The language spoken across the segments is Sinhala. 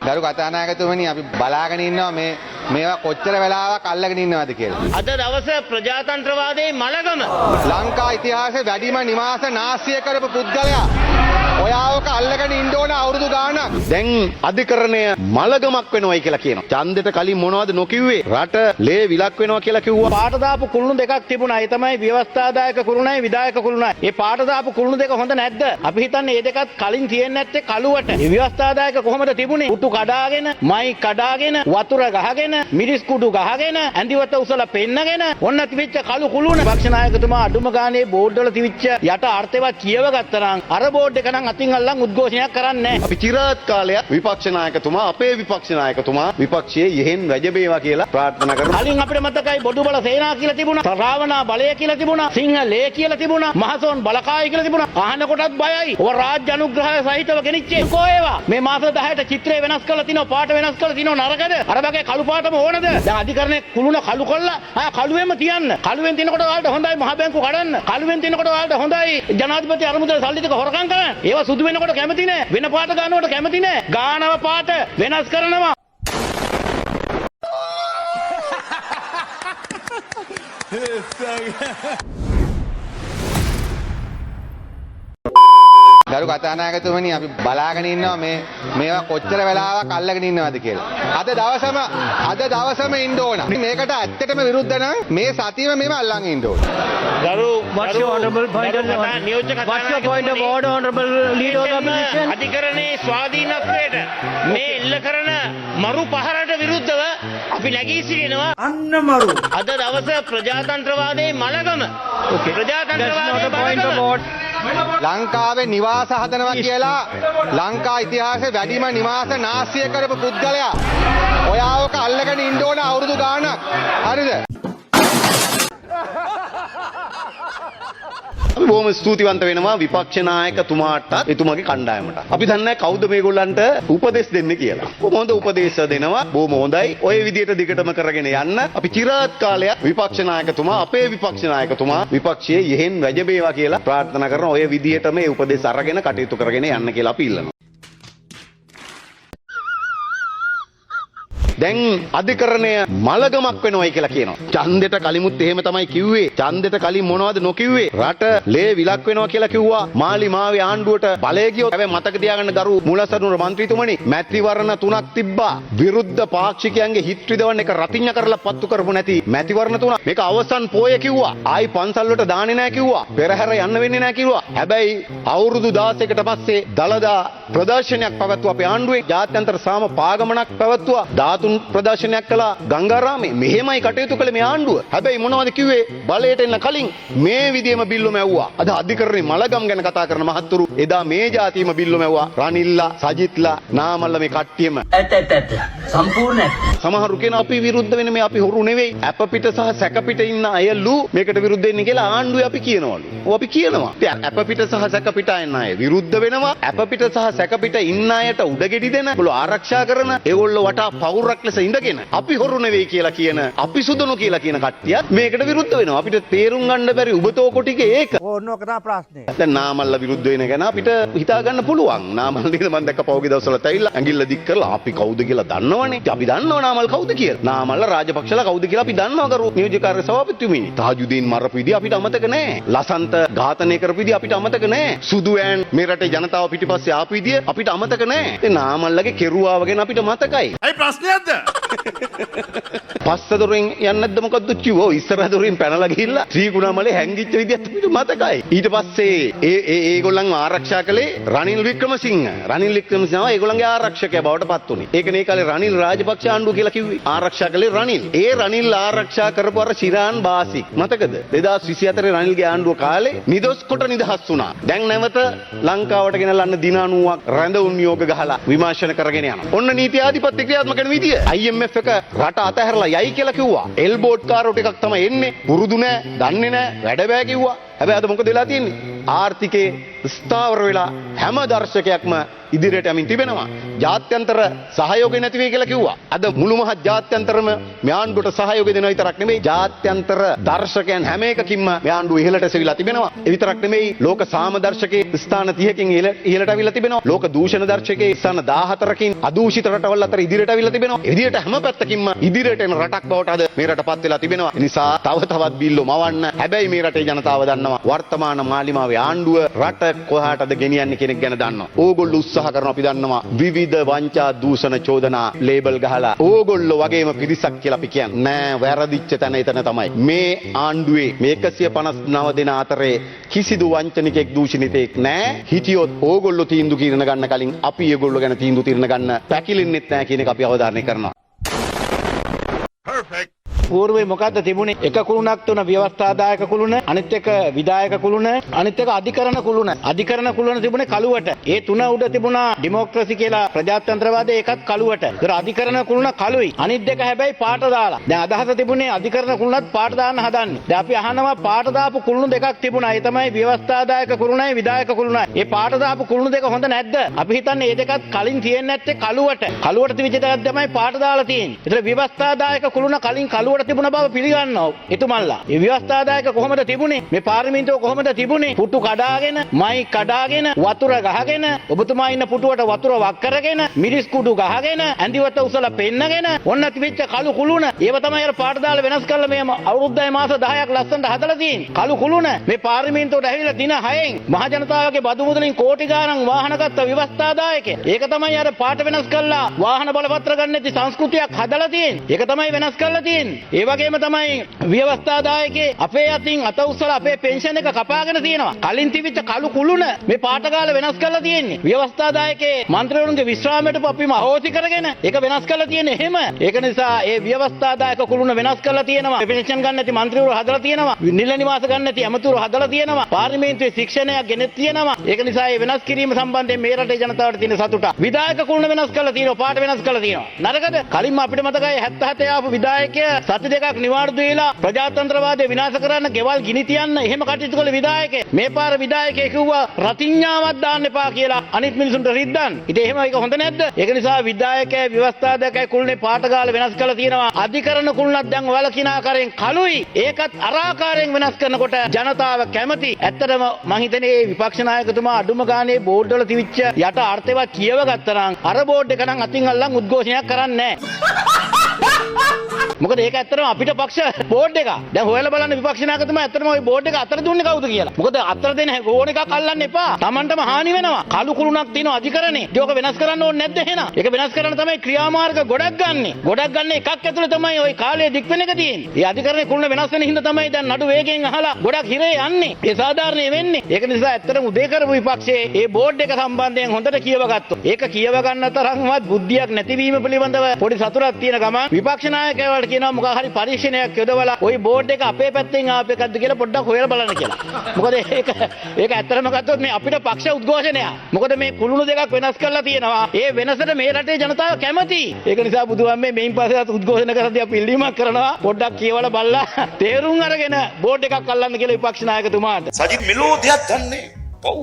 ගරු කතානායකතුමනි අපි බලාගෙන ඉන්නවා මේවා කොච්චර වෙලාවක් අල්ලගෙන ඉන්නවද කියලා. අද දවසේ ප්‍රජාතන්ත්‍රවාදයේ මලගම ලංකා ඉතිහාසයේ වැඩිම නිවාස නාස්තිය කරපු පුද්ගලයා ඔයාවක අල්ලගෙන ඉන්න ඕන අවුරුදු ගාණක්. දැන් අධිකරණය මලගමක් වෙනවයි කියලා කියනවා. ඡන්දෙට කලින් මොනවද නොකිව්වේ? රට ලේ විලක් වෙනවා කියලා කිව්වා. පාට දාපු කුළුණු දෙකක් තිබුණා. ඒ තමයි ව්‍යවස්ථාදායක කුළුණයි විධායක කුළුණයි. මේ පාට දාපු කුළුණු දෙක හොඳ නැද්ද? අපි හිතන්නේ මේ දෙකත් කලින් තියෙන්නේ නැත්තේ කළුවට. මේ ව්‍යවස්ථාදායක කොහොමද තිබුණේ? උටු කඩාගෙන, මයි කඩාගෙන, වතුර ගහගෙන, මිරිස් කුඩු ගහගෙන, ඇඳිවත උසලා පෙන්නගෙන ඔන්න තිබිච්ච කළු කුළුණ. පක්ෂ නායකතුමා අඩුම ගානේ බෝඩ් වල තිබිච්ච යට අර්ථවත් කියව ගත්තා නම් අර බෝඩ් එක නම් අතින් අල්ලන් උද්ඝෝෂණයක් කරන්නේ නැහැ. අපි চিරාත් කාලයක් විපක්ෂ නායකතුමා අපේ විපක්ෂ නායකතුමා විපක්ෂයේ යෙහෙන් වැජබේවා කියලා ප්‍රාර්ථනා කරනවා. කලින් අපිට මතකයි බොඩු බල සේනා කියලා තිබුණා. රාවණා බලය කියලා තිබුණා. සිංහලේ කියලා තිබුණා. මහසොන් බලකාය කියලා තිබුණා. අහන කොටත් බයයි. ඔය රාජ්‍ය අනුග්‍රහය සහිතව ගෙනිච්චේ කොහෙවා? මේ මාස 10ට චිත්‍රය වෙනස් කරලා තිනෝ පාට වෙනස් කරලා තිනෝ නරකද? අර වගේ කළු පාටම ඕනද? දැන් අධිකරණේ කුළුණ කළු කොල්ලා කළුවෙම තියන්න. කළුවෙන් තිනකොට ඔයාලට හොඳයි මහ බැංකු කඩන්න. කළුවෙන් තිනකොට ඔයාලට හොඳයි ජනාධිපති අරමුදල සල්ලි ටික හොරකම් කරන්න. ඒවා සුදු වෙනකොට කැමති නෑ. වෙන පාට ගන්නකොට කැමති නෑ. ගානව පාට වෙනස් කරනවා. ගරු කතානායකතුමනි අපි බලාගෙන ඉන්නවා මේවා කොච්චර වෙලාවක් අල්ලගෙන ඉන්නවද කියලා. අද දවසම ඉන්න ඕන. මේකට ඇත්තටම විරුද්ධ නම් මේ සතියම මේව අල්ලන් ඉන්න ඕන. ගරු What's your honorable point of order, honorable leader of the opposition? අධිකරණයේ ස්වාධීනත්වයට මේ එල්ල කරන මරු පහරට විරුද්ධව අපි නැගී සිටිනවා. අන්න මරු. අද දවසේ ප්‍රජාතන්ත්‍රවාදයේ මලගම. ප්‍රජාතන්ත්‍රවාදයේ මලගම. ලංකාවේ නිවාස හදනවා කියලා ලංකා ඉතිහාසයේ වැඩිම නිවාස නාස්තිය කරපු පුද්ගලයා ඔයාවක අල්ලගෙන ඉන්න ඕන අවුරුදු ගාණක්. හරිද? අපි බොහොම ස්තුතිවන්ත වෙනවා විපක්ෂ නායකතුමාටත් එතුමාගේ කණ්ඩායමට. අපි දන්නේ නැහැ කවුද මේගොල්ලන්ට උපදෙස් දෙන්නේ කියලා. කොහොමද උපදේශ දෙනවා? බොහොම හොඳයි. ඔය විදිහට දිගටම කරගෙන යන්න. අපි চিරාත් කාලයක් විපක්ෂ නායකතුමා අපේ විපක්ෂ නායකතුමා විපක්ෂයේ යෙහෙන් වැජබේවා කියලා ප්‍රාර්ථනා කරන ඔය විදිහට මේ උපදේශ අරගෙන කටයුතු කරගෙන යන්න කියලා අපි ඉල්ලනවා. දැන් අධිකරණය මලගමක් වෙනවයි කියලා කියනවා. ඡන්දෙට කලිමුත් එහෙම තමයි කිව්වේ. ඡන්දෙට කලින් මොනවද නොකිව්වේ? රට ලේ විලක් වෙනවා කියලා කිව්වා. මාලි මාවේ ආණ්ඩුවට බලය ගියොත් හැබැයි මතක තියාගන්න ගරු මූලසරුණු මන්ත්‍රීතුමනි මැතිවරණ 3ක් තිබ්බා. විරුද්ධ පාක්ෂිකයන්ගේ හිත් රිදවන්න එක රතිඤ්ඤ කරලා පත්තු කරපු නැති මැතිවරණ 3ක්. මේක අවසන් පෝය කිව්වා. ආයි පන්සල් වලට දාන්නේ නැහැ කිව්වා. පෙරහැර යන්න වෙන්නේ නැහැ කිව්වා. හැබැයි අවුරුදු 16කට පස්සේ දලදා ප්‍රදර්ශනයක් පවත්වුවා අපේ ආණ්ඩුවේ. ජාත්‍යන්තර සාම පාගමනක් පැවැත්වුවා. ප්‍රදර්ශනයක් කළා ගංගාරාමේ. මෙහෙමයි කටයුතු කළේ මේ ආණ්ඩුව. හැබැයි මොනවද කිව්වේ? බලයට එන්න කලින් මේ විදියම බිල්ලුම ඇව්වා. අද අධිකරණේ මලගම් ගැන කතා කරන මහත්තුරු එදා මේ જાතියම බිල්ලුම ඇව්වා. රනිල්ලා, සජිත්ලා, නාමල්ලා මේ කට්ටියම. ඇත්ත. සම්පූර්ණ ඇත්ත. සමහරු කියන අපි විරුද්ධ වෙන මේ අපි හොරු නෙවෙයි. අප පිට සහ සැක පිට ඉන්න අයලු මේකට විරුද්ධ වෙන්නේ කියලා ආණ්ඩුවේ අපි කියනවලු. අපි කියනවා. ඉතින් අප පිට සහ සැක පිට ඉන්න අය විරුද්ධ වෙනවා. අප පිට සහ සැක පිට ඉන්න අයට උඩගෙඩි දෙන, ඒගොල්ලෝ ආරක්ෂා කරන, ඒගොල්ලෝ වටා පවුරක් ලෙස ඉඳගෙන අපි හොරු නෙවෙයි කියලා කියන, අපි සුදුනු කියලා කියන කට්ටියත් මේකට විරුද්ධ වෙනවා. අපිට තේරුම් ගන්න බැරි උබතෝකො ටික ඒක. ඕනෝක තමයි ප්‍රශ්නේ. දැන් නාමල්ලා විරුද්ධ වෙන ගැන අපිට හිතා ගන්න පුළුවන්. නාමල් නේද මම දැක්ක පහුගිය දවස්වල තැවිල්ලා ඇඟිල්ල දික් කරලා අපි කවුද කියලා දන්නවනේ. අපි දන්නව නාමල් කවුද කියලා. නාමල්ලා රාජපක්ෂලා කවුද කියලා අපි දන්නවා කරු නියෝජ්‍යකාර්ය සභාපතිතුමනි. තාජුදීන් මරපු විදිය අපිට අමතක නැහැ. ලසන්ත ඝාතනය කරපු විදිය අපිට අමතක නැහැ. සුදු ඈන් මේ රටේ ජනතාව පිටිපස්සේ ආපු විදිය අපිට අමතක නැහැ. ඒ නාමල්ලාගේ කෙරුවාව ගැන අපිට මතකයි. අයි ප්‍රශ්නයක්ද? පස්ස දොරෙන් යන්නේ නැද්ද මොකද්ද කිව්වෝ? ඉස්සරහ දොරෙන් පැනලා ගිහිල්ලා ශ්‍රීගුණාමලේ හැංගිච්ච විදියත් අපිට මතකයි. ඊට පස්සේ ඒගොල්ලන් ආරක්ෂා කළේ රනිල් වික්‍රමසිංහ. රනිල් වික්‍රමසිංහ ඒගොල්ලන්ගේ ආරක්ෂකයා බවට පත් වුණේ. ඒකනේ ඒ කාලේ රනිල් රාජපක්ෂ ආණ්ඩුව කියලා කිව්වේ. ආරක්ෂා කළේ රනිල්. ඒ රනිල් ආරක්ෂා කරපු අර ශිරාන් බාසික් මතකද? 2024 රනිල්ගේ ආණ්ඩුව කාලේ නිදොස් කොට නිදහස් වුණා. දැන් නැවත ලංකාවට ගෙනල්ලන්න දින 90ක් රැඳවුම් නියෝග ගහලා විමර්ශන කරගෙන යනවා. ඔන්න නීති ආධිපත්‍ය ක්‍රියාත්මක කරන විදිය. IMF එක රට අතහැරලා යයි කියලා කිව්වා. එල්බෝඩ් කාරෝ ටිකක් තමයි එන්නේ. පුරුදු නෑ, දන්නේ නෑ, වැඩ බෑ කිව්වා. හැබැයි අද මොකද වෙලා තියෙන්නේ? ආර්ථිකයේ ස්ථාවර වෙලා හැම දර්ශකයක්ම ඉදිරියට යමින් තිබෙනවා. ජාත්‍යන්තර සහයෝගය නැති වෙයි කියලා කිව්වා. අද මුළු මහත් ජාත්‍යන්තරම මේ ආණ්ඩුවට සහයෝගය දෙනවා විතරක් නෙමෙයි ජාත්‍යන්තර දර්ශකයන් හැම එකකින්ම මේ ආණ්ඩුව ඉහළට එසවිලා තිබෙනවා. ඒ විතරක් නෙමෙයි ලෝක සාම දර්ශකයේ ස්ථාන 30කින් ඉහළට අවිලා තිබෙනවා. ලෝක දූෂණ දර්ශකයේ ස්ථාන 14කින් අදූෂිත රටවල් අතර ඉදිරියට අවිලා තිබෙනවා. ඒ විදිහට හැම පැත්තකින්ම ඉදිරියට එන රටක් බවට අද මේ රටපත් වෙලා තිබෙනවා. ඒ නිසා තව තවත් බිල්ලෝ මවන්න. හැබැයි මේ රටේ ජනතාව දන්නවා වර්තමාන මාලිමාවේ ආණ්ඩුව රට කොහාටද ගෙනියන්නේ කෙනෙක් ගැන දන්නවා. ඕගොල්ලෝ උත්සාහ කරන අපි දන්නවා විවිධ වංචා දූෂණ චෝදනා ලේබල් ගහලා ඕගොල්ලෝ වගේම පිරිසක් කියලා අපි කියන්නේ නෑ වැරදිච්ච තැන එතන තමයි මේ ආණ්ඩුවේ මේ 159 දෙනා අතරේ කිසිදු වංචනිකෙක් දූෂණිතෙක් නෑ හිටියොත් ඕගොල්ලෝ තීන්දුව කිරණ ගන්න කලින් අපි ඒගොල්ලෝ ගැන තීන්දුව తీරන ගන්න පැකිලෙන්නෙත් නෑ කියන එක අපි අවධාරණය කරනවා. పూర్වේ මොකද්ද තිබුණේ? එක කුළුණක් තුන ව්‍යවස්ථාදායක කුළුණ, අනිත් එක විධායක කුළුණ, අනිත් එක අධිකරණ කුළුණ. අධිකරණ කුළුණ තිබුණේ කළුවට. ඒ තුන උඩ තිබුණා ඩෙමොක්‍රසි කියලා ප්‍රජාතන්ත්‍රවාදය ඒකත් කළුවට. ඒතර අධිකරණ කුළුණ කළුයි. අනිත් දෙක හැබැයි පාට දාලා. දැන් අදහස තිබුණේ අධිකරණ කුළුණත් පාට දාන්න හදන්නේ. දැන් අපි අහනවා පාට දාපු කුළුණු දෙකක් තිබුණා. ඒ තමයි ව්‍යවස්ථාදායක කුළුණයි විධායක කුළුණයි. ඒ පාට දාපු කුළුණු දෙක හොඳ නැද්ද? අපි හිතන්නේ මේ දෙකත් කලින් තියෙන්නේ නැත්තේ කළුවට. කළුවට තිබිච්ච එකක් තමයි පාට දාලා තියෙන්නේ. ඒතර ව්‍යවස්ථාදායක කුළුණ කලින් කළුවට තිබුණ බව පිළිගන්නවා එතුමන්ලා. මේ ව්‍යවස්ථාදායක කොහොමද තිබුණේ? මේ පාර්ලිමේන්තුව කොහොමද තිබුණේ? පුටු කඩාගෙන, මයි කඩාගෙන, වතුර ගහගෙන, ඔබතුමා ඉන්න පුටුවට වතුර වක් කරගෙන, මිරිස් කුඩු ගහගෙන, ඇඳිවත උසලා පෙන්නගෙන, ඔන්න තිබිච්ච කළු කුළුණ. ඒව තමයි අර පාට දාලා වෙනස් කරලා මේ අවුරුද්දයි මාස 10ක් ලස්සනට හදලා තියෙන්නේ. කළු කුළුණ මේ පාර්ලිමේන්තුවට ඇවිල්ලා දින 6න් මහ ජනතාවගේ බදු මුදලින් කෝටි ගාණක් වාහන ගත්ත ව්‍යවස්ථාදායකය. ඒක තමයි අර පාට වෙනස් කරලා වාහන බලපත්‍ර ගන්න නැති සංස්කෘතියක් හදලා තියෙන්නේ. ඒක තමයි වෙනස් කරලා තියෙන්නේ. ඒ වගේම තමයි ව්‍යවස්ථාදායකේ අපේ අතින් අත උස්සලා අපේ පෙන්ෂන් එක කපාගෙන තියෙනවා. කලින් තිබිච්ච කළු කුළුණ මේ පාට ගාලා වෙනස් කරලා තියෙන්නේ. ව්‍යවස්ථාදායකේ මන්ත්‍රීවරුන්ගේ විශ්‍රාමයට අපිම අහෝසි කරගෙන ඒක වෙනස් කරලා තියෙන්නේ එහෙම. ඒක නිසා ඒ ව්‍යවස්ථාදායක කුළුණ වෙනස් කරලා තියෙනවා. පෙන්ෂන් ගන්න නැති මන්ත්‍රීවරු හදලා තියෙනවා. නිල නිවාස ගන්න නැති ඇමතුරු හදලා තියෙනවා. පාර්ලිමේන්තුවේ ශික්ෂණයක් ගෙනෙත් තියෙනවා. ඒක නිසා ඒ වෙනස් කිරීම සම්බන්ධයෙන් මේ රටේ ජනතාවට තියෙන සතුට. විධායක කුළුණ වෙනස් කරලා තියෙනවා. පාට වෙනස් කරලා තියෙනවා. නරකද? කලින්ම අපිට මතකයි 77 ආපු විධායකය සති දෙකක් නිවාඩු දීලා ප්‍රජාතන්ත්‍රවාදය විනාශ කරන්න ගෙවල් ගිනි තියන්න එහෙම කටයුතු කළ විධායකේ මේ පාර විධායකයෙක් කිව්වා රතිඤ්ඤාවක් දාන්න එපා කියලා අනිත් මිනිසුන්ට රිද්දන්. ඉතින් එහෙම ඒක හොඳ නැද්ද? ඒක නිසා විධායකයා ව්‍යවස්ථාදායකයා කුළුනේ පාට ගාලා වෙනස් කරලා තියෙනවා. අධිකරණ කුළුණක් දැන් වලකින ආකාරයෙන් කළුයි. ඒකත් අර ආකාරයෙන් වෙනස් කරනකොට ජනතාව කැමති. ඇත්තටම මං හිතන්නේ මේ විපක්ෂ නායකතුමා අඩුම ගානේ බෝඩ් වල තිබිච්ච යට අර්ථවත් කියව ගත්තා නම් අර බෝඩ් එක නම් අතින් අල්ලන් උද්ඝෝෂණයක් කරන්නේ නැහැ. මොකද ඒක ඇත්තටම අපිට පක්ෂ බෝඩ් එක. දැන් හොයලා බලන්න විපක්ෂ නායකතුමා ඇත්තටම ওই බෝඩ් එක අතර දුන්නේ කවුද කියලා. මොකද අතර දෙන ඕන එකක් අල්ලන්න එපා. Tamanටම හානි වෙනවා. කළු කුළුණක් තියෙනවා අධිකරණේ. ඒක වෙනස් කරන්න ඕනේ නැද්ද එහෙනම්? ඒක වෙනස් කරන්න තමයි ක්‍රියාමාර්ග ගොඩක් ගන්නෙ. ගොඩක් ගන්න එකක් ඇතුලේ තමයි ওই කාලය දික් වෙන එක තියෙන්නේ. ඒ අධිකරණේ කුළුණ වෙනස් වෙන හින්දා තමයි දැන් නඩු වේගෙන් අහලා ගොඩක් හිරේ යන්නේ. ඒ සාධාරණේ වෙන්නේ. ඒක නිසා ඇත්තටම උදේ කරපු විපක්ෂයේ ඒ බෝඩ් එක සම්බන්ධයෙන් හොඳට කියව ගත්තොත්. ඒක කියව ගන්න තරම්වත් බුද්ධියක් නැතිවීම පිළිබඳව පොඩි සතුටක් තියෙන ගමන් විපක්ෂ නායකයවලට කියනවා මොකක් හරි පරීක්ෂණයක් යොදවලා ওই බෝඩ් එක අපේ පැත්තෙන් ආපු එකක්ද කියලා පොඩ්ඩක් හොයලා බලන්න කියලා. මොකද ඒක ඇත්තටම ගත්තොත් මේ අපිට පක්ෂ උද්ඝෝෂණයක්. මොකද මේ කුළුණු දෙකක් වෙනස් කරලා තියෙනවා. ඒ වෙනසට මේ රටේ ජනතාව කැමති. ඒක නිසා බුදුහාමේ මෙයින් පස්සේත් උද්ඝෝෂණ කරද්දී අපි ඉල්ලීමක් කරනවා පොඩ්ඩක් කියවලා බලලා තේරුම් අරගෙන බෝඩ් එකක් අල්ලන්න කියලා විපක්ෂ නායකතුමාට. සජිත් මෙලෝ දෙයක් දන්නේ. පව්.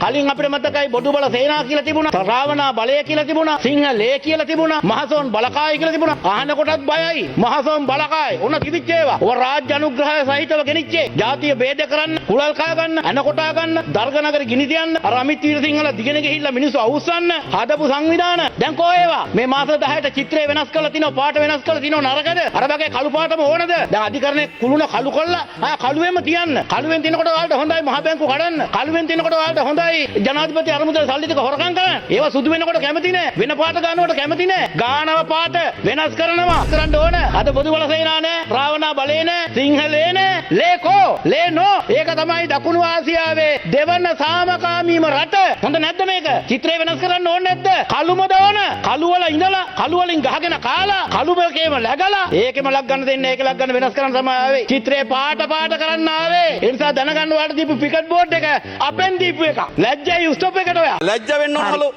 කලින් අපිට මතකයි බොදු බල සේනා කියලා තිබුණා. රාවණා බලය කියලා තිබුණා. සිංහලේ කියලා තිබුණා. මහසොන් බලකාය කියලා තිබුණා. අහන කොටත් බයයි. මහසොන් බලකාය. ඔන්න තිබිච්ච ඒවා. ඔය රාජ්‍ය අනුග්‍රහය සහිතව ගෙනිච්චේ. ජාතිය ભેද කරන්න, කුලල් කා ගන්න, අන කොටා ගන්න, දර්ගනගර ගිනි තියන්න, අර අමිත් වීරසිංහල දිගෙන ගිහිල්ලා මිනිස්සු අවුස්සන්න හදපු සංවිධාන. දැන් කො ඒවා? මේ මාස 10ට චිත්‍රය වෙනස් කරලා තිනවා, පාට වෙනස් කරලා තිනවා නරකද? අර වගේ කළු පාටම ඕනද? දැන් අධිකරණේ කුළුණ කළු කොල්ලා කළුවෙම තියන්න. කළුවෙන් තිනකොට ඔයාලට හොඳයි මහ බැංකු කඩන්න. කළුවෙන් තිනකොට ඔයාලට හොඳයි ජනාධිපති අරමුදල සල්ලි ටික හොරකම් කරන. ඒවා සුදු වෙනකොට කැමති නෑ. වෙන පාට ගන්නකොට කැමති නෑ. ගානව පාට වෙනස් කරනවා. කරන්න ඕන. අද බොදු බල සේනා නෑ. රාවණා බලේ නෑ. සිංහලේ නෑ. ලේකෝ ලේනෝ. ඒක තමයි දකුණු ආසියාවේ දෙවන සාමකාමීම රට. හොඳ නැද්ද මේක? චිත්‍රය වෙනස් කරන්න ඕනේ නැද්ද? කළුමද ඕන. කළු වල ඉඳලා කළු වලින් ගහගෙන කාලා කළුමකේම läගලා ඒකෙම ලක් ගන්න දෙන්නේ. ඒක ලක් ගන්න වෙනස් කරන්න තමයි ආවේ. චිත්‍රේ පාට කරන්න ආවේ. ඒ නිසා දැනගන්න ඔයාලට දීපු පිකට් බෝඩ් එක අපෙන් දීපු එක. ලැජ්ජයි ස්ටොප් එකට ඔයා. ලැජ්ජ වෙන්න ඕනලු.